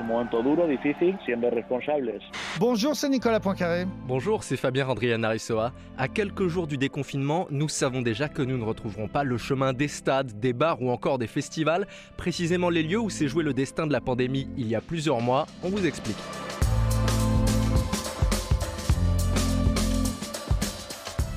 momento duro, difícil, siendo responsables. Bonjour, c'est Nicolas Poincaré. Bonjour, c'est Fabien Randrian-Aressoa. À quelques jours du déconfinement, nous savons déjà que nous ne retrouverons pas le chemin des stades, des bars ou encore des festivals, précisément les lieux où s'est joué le destin de la pandémie il y a plusieurs mois. On vous explique.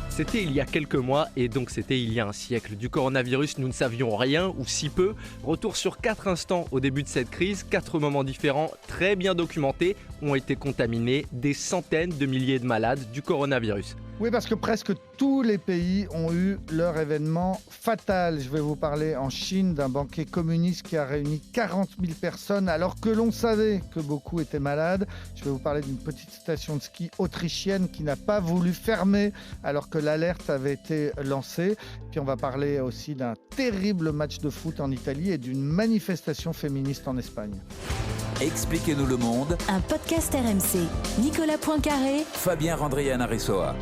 C'était il y a quelques mois et donc c'était il y a un siècle. Du coronavirus, nous ne savions rien ou si peu. Retour sur 4 instants au début de cette crise, 4 moments différents, très bien documentés, ont été contaminés des centaines de milliers de malades du coronavirus. Oui, parce que presque tous les pays ont eu leur événement fatal. Je vais vous parler en Chine d'un banquet communiste qui a réuni 40 000 personnes alors que l'on savait que beaucoup étaient malades. Je vais vous parler d'une petite station de ski autrichienne qui n'a pas voulu fermer alors que l'alerte avait été lancée. Puis on va parler aussi d'un terrible match de foot en Italie et d'une manifestation féministe en Espagne. Expliquez-nous le monde. Un podcast RMC. Nicolas Poincaré. Fabien Randrian-Aressoa.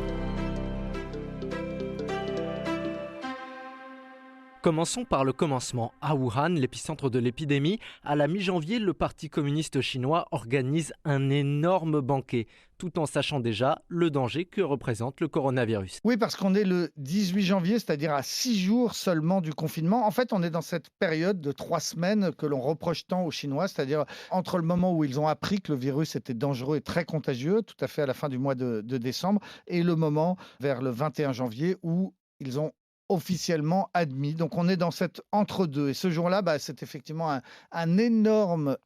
Commençons par le commencement. À Wuhan, l'épicentre de l'épidémie, à la mi-janvier, le Parti communiste chinois organise un énorme banquet, tout en sachant déjà le danger que représente le coronavirus. Oui, parce qu'on est le 18 janvier, c'est-à-dire à 6 jours seulement du confinement. En fait, on est dans cette période de 3 semaines que l'on reproche tant aux Chinois, c'est-à-dire entre le moment où ils ont appris que le virus était dangereux et très contagieux, tout à fait à la fin du mois de décembre, et le moment vers le 21 janvier où ils ont officiellement admis. Donc on est dans cet entre-deux. Et ce jour-là, c'est effectivement un énorme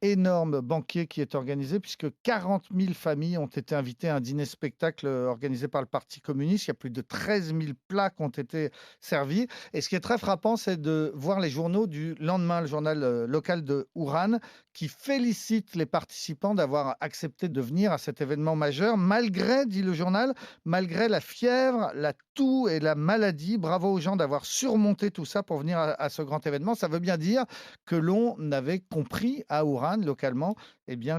banquet qui est organisé puisque 40 000 familles ont été invitées à un dîner-spectacle organisé par le Parti communiste. Il y a plus de 13 000 plats qui ont été servis. Et ce qui est très frappant, c'est de voir les journaux du lendemain, le journal local de Wuhan, qui félicite les participants d'avoir accepté de venir à cet événement majeur, malgré, dit le journal, malgré la fièvre, la toux et la maladie. Bravo aux gens d'avoir surmonté tout ça pour venir à ce grand événement. Ça veut bien dire que l'on avait compris à Wuhan, localement,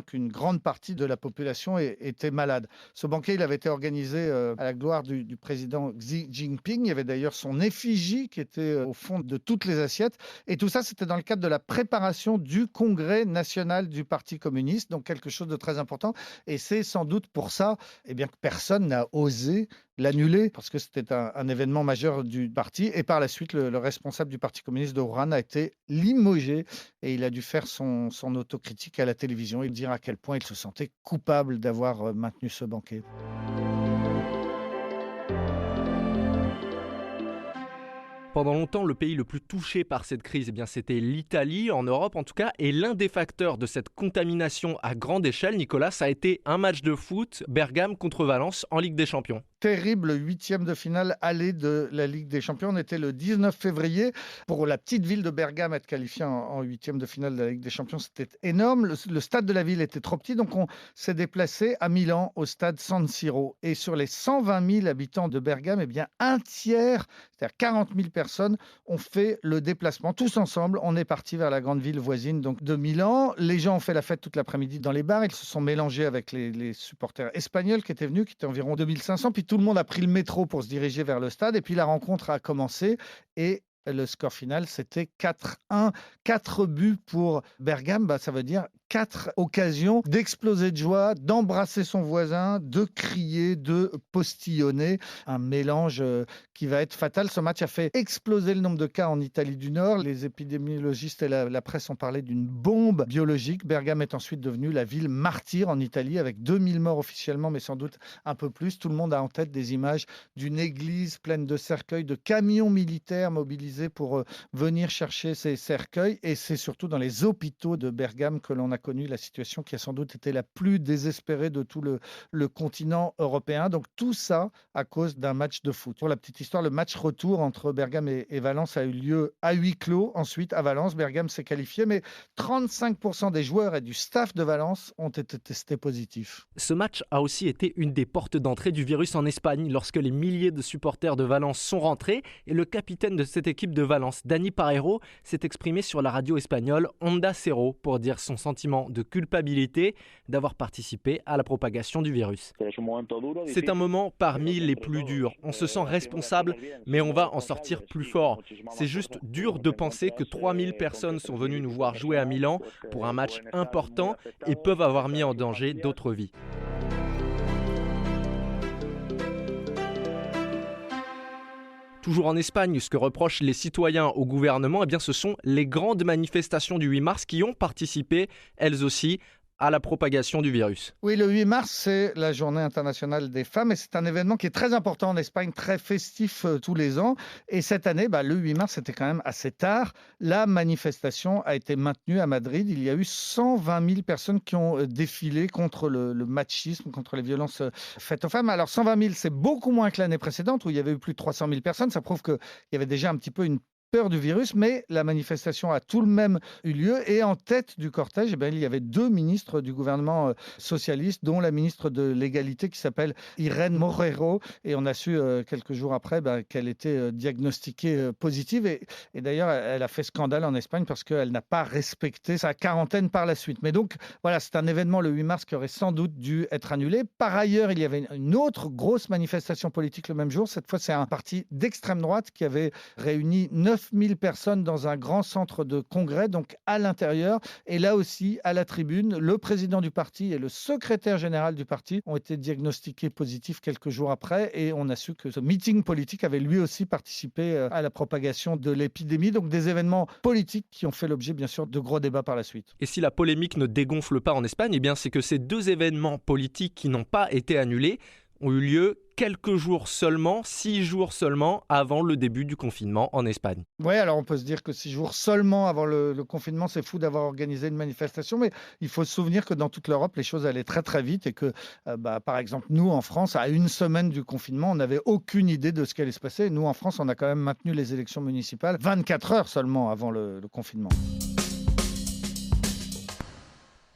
qu'une grande partie de la population était malade. Ce banquet, il avait été organisé à la gloire du président Xi Jinping. Il y avait d'ailleurs son effigie qui était au fond de toutes les assiettes. Et tout ça, c'était dans le cadre de la préparation du congrès national du Parti communiste, donc quelque chose de très important. Et c'est sans doute pour ça que personne n'a osé l'annuler, parce que c'était un événement majeur du parti. Et par la suite, le responsable du Parti communiste de Wuhan a été limogé et il a dû faire son autocritique à la télévision et dire à quel point il se sentait coupable d'avoir maintenu ce banquet. Pendant longtemps, le pays le plus touché par cette crise, c'était l'Italie, en Europe en tout cas. Et l'un des facteurs de cette contamination à grande échelle, Nicolas, ça a été un match de foot, Bergame contre Valence en Ligue des Champions. Terrible 8e de finale aller de la Ligue des Champions. On était le 19 février. Pour la petite ville de Bergame, être qualifiée en 8e de finale de la Ligue des Champions, c'était énorme. Le stade de la ville était trop petit, donc on s'est déplacé à Milan, au stade San Siro. Et sur les 120 000 habitants de Bergame, un tiers, c'est-à-dire 40 000 personnes, ont fait le déplacement. Tous ensemble, on est parti vers la grande ville voisine donc de Milan. Les gens ont fait la fête toute l'après-midi dans les bars. Ils se sont mélangés avec les supporters espagnols qui étaient venus, qui étaient environ 2500. Puis tout le monde a pris le métro pour se diriger vers le stade. Et puis la rencontre a commencé et le score final, c'était 4-1. 4 buts pour Bergame, ça veut dire 4 occasions d'exploser de joie, d'embrasser son voisin, de crier, de postillonner. Un mélange qui va être fatal. Ce match a fait exploser le nombre de cas en Italie du Nord. Les épidémiologistes et la presse ont parlé d'une bombe biologique. Bergame est ensuite devenue la ville martyre en Italie avec 2000 morts officiellement, mais sans doute un peu plus. Tout le monde a en tête des images d'une église pleine de cercueils, de camions militaires mobilisés pour venir chercher ces cercueils. Et c'est surtout dans les hôpitaux de Bergame que l'on a connu la situation qui a sans doute été la plus désespérée de tout le continent européen. Donc tout ça à cause d'un match de foot. Pour la petite histoire, le match retour entre Bergame et Valence a eu lieu à huis clos. Ensuite, à Valence, Bergame s'est qualifié, mais 35% des joueurs et du staff de Valence ont été testés positifs. Ce match a aussi été une des portes d'entrée du virus en Espagne lorsque les milliers de supporters de Valence sont rentrés et le capitaine de cette équipe de Valence, Dani Parejo, s'est exprimé sur la radio espagnole Onda Cero pour dire son sentiment sentiment de culpabilité d'avoir participé à la propagation du virus. C'est un moment parmi les plus durs. On se sent responsable, mais on va en sortir plus fort. C'est juste dur de penser que 3000 personnes sont venues nous voir jouer à Milan pour un match important et peuvent avoir mis en danger d'autres vies. Toujours en Espagne, ce que reprochent les citoyens au gouvernement, eh bien, ce sont les grandes manifestations du 8 mars qui ont participé, elles aussi, à la propagation du virus. Oui, le 8 mars, c'est la journée internationale des femmes et c'est un événement qui est très important en Espagne, très festif tous les ans. Et cette année, le 8 mars, c'était quand même assez tard. La manifestation a été maintenue à Madrid. Il y a eu 120 000 personnes qui ont défilé contre le machisme, contre les violences faites aux femmes. Alors 120 000, c'est beaucoup moins que l'année précédente où il y avait eu plus de 300 000 personnes. Ça prouve qu'il y avait déjà un petit peu une peur du virus, mais la manifestation a tout de même eu lieu et en tête du cortège, il y avait 2 ministres du gouvernement socialiste, dont la ministre de l'égalité qui s'appelle Irene Montero, et on a su quelques jours après qu'elle était diagnostiquée positive et d'ailleurs elle a fait scandale en Espagne parce qu'elle n'a pas respecté sa quarantaine par la suite. Mais donc voilà, c'est un événement le 8 mars qui aurait sans doute dû être annulé. Par ailleurs, il y avait une autre grosse manifestation politique le même jour. Cette fois, c'est un parti d'extrême droite qui avait réuni 9 000 personnes dans un grand centre de congrès, donc à l'intérieur. Et là aussi, à la tribune, le président du parti et le secrétaire général du parti ont été diagnostiqués positifs quelques jours après. Et on a su que ce meeting politique avait lui aussi participé à la propagation de l'épidémie. Donc des événements politiques qui ont fait l'objet, bien sûr, de gros débats par la suite. Et si la polémique ne dégonfle pas en Espagne, c'est que ces 2 événements politiques qui n'ont pas été annulés ont eu lieu quelques jours seulement, 6 jours seulement avant le début du confinement en Espagne. Oui, alors on peut se dire que 6 jours seulement avant le confinement, c'est fou d'avoir organisé une manifestation, mais il faut se souvenir que dans toute l'Europe, les choses allaient très très vite et que, par exemple, nous en France, à 1 semaine du confinement, on n'avait aucune idée de ce qui allait se passer. Nous en France, on a quand même maintenu les élections municipales 24 heures seulement avant le confinement.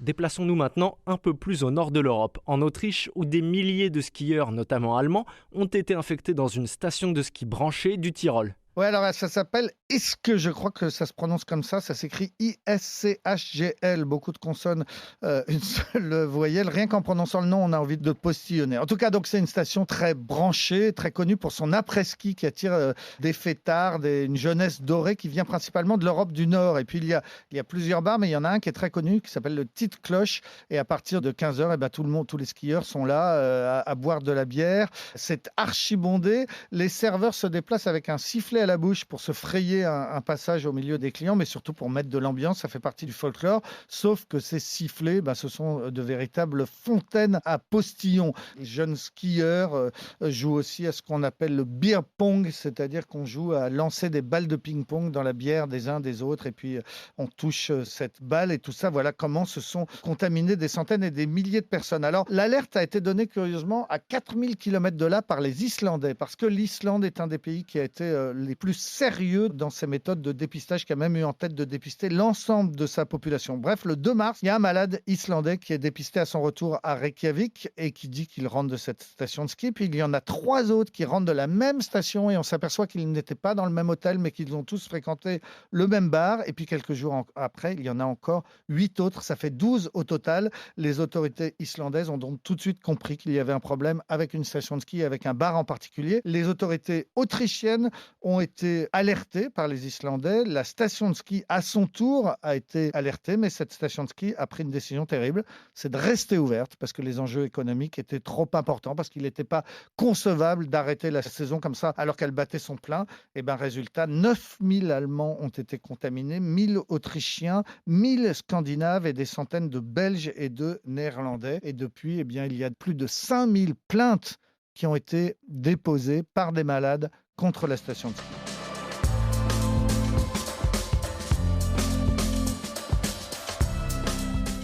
Déplaçons-nous maintenant un peu plus au nord de l'Europe, en Autriche, où des milliers de skieurs, notamment allemands, ont été infectés dans une station de ski branchée du Tyrol. Oui, alors ça s'appelle Ischgl, je crois que ça se prononce comme ça s'écrit ISCHGL, beaucoup de consonnes, une seule voyelle. Rien qu'en prononçant le nom, on a envie de postillonner. En tout cas, donc c'est une station très branchée, très connue pour son après-ski qui attire des fêtards, une jeunesse dorée qui vient principalement de l'Europe du Nord. Et puis il y a plusieurs bars, mais il y en a un qui est très connu, qui s'appelle le Petite Cloche. Et à partir de 15h, tous les skieurs sont là à boire de la bière. C'est archi bondé. Les serveurs se déplacent avec un sifflet à la bouche pour se frayer un passage au milieu des clients, mais surtout pour mettre de l'ambiance. Ça fait partie du folklore, sauf que ces sifflets, ce sont de véritables fontaines à postillons. Les jeunes skieurs jouent aussi à ce qu'on appelle le beer pong, c'est-à-dire qu'on joue à lancer des balles de ping-pong dans la bière des uns des autres, et puis on touche cette balle, et tout ça, voilà comment se sont contaminés des centaines et des milliers de personnes. Alors, l'alerte a été donnée curieusement à 4000 km de là par les Islandais, parce que l'Islande est un des pays qui a été les plus sérieux dans ses méthodes de dépistage, qui a même eu en tête de dépister l'ensemble de sa population. Bref, le 2 mars, il y a un malade islandais qui est dépisté à son retour à Reykjavik et qui dit qu'il rentre de cette station de ski. Puis il y en a 3 autres qui rentrent de la même station et on s'aperçoit qu'ils n'étaient pas dans le même hôtel, mais qu'ils ont tous fréquenté le même bar. Et puis quelques jours après, il y en a encore 8 autres. Ça fait 12 au total. Les autorités islandaises ont donc tout de suite compris qu'il y avait un problème avec une station de ski, avec un bar en particulier. Les autorités autrichiennes ont été alertées par les Islandais. La station de ski, à son tour, a été alertée, mais cette station de ski a pris une décision terrible, c'est de rester ouverte parce que les enjeux économiques étaient trop importants, parce qu'il n'était pas concevable d'arrêter la saison comme ça alors qu'elle battait son plein. Et résultat, 9000 Allemands ont été contaminés, 1000 Autrichiens, 1000 Scandinaves et des centaines de Belges et de Néerlandais. Et depuis, il y a plus de 5000 plaintes qui ont été déposées par des malades contre la station de ski.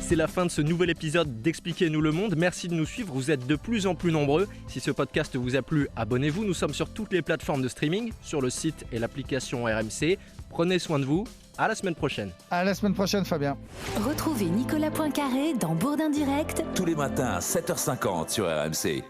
C'est la fin de ce nouvel épisode d'Expliquez-nous le monde. Merci de nous suivre, vous êtes de plus en plus nombreux. Si ce podcast vous a plu, abonnez-vous. Nous sommes sur toutes les plateformes de streaming, sur le site et l'application RMC. Prenez soin de vous, à la semaine prochaine. À la semaine prochaine, Fabien. Retrouvez Nicolas Poincaré dans Bourdin Direct Tous les matins à 7h50 sur RMC.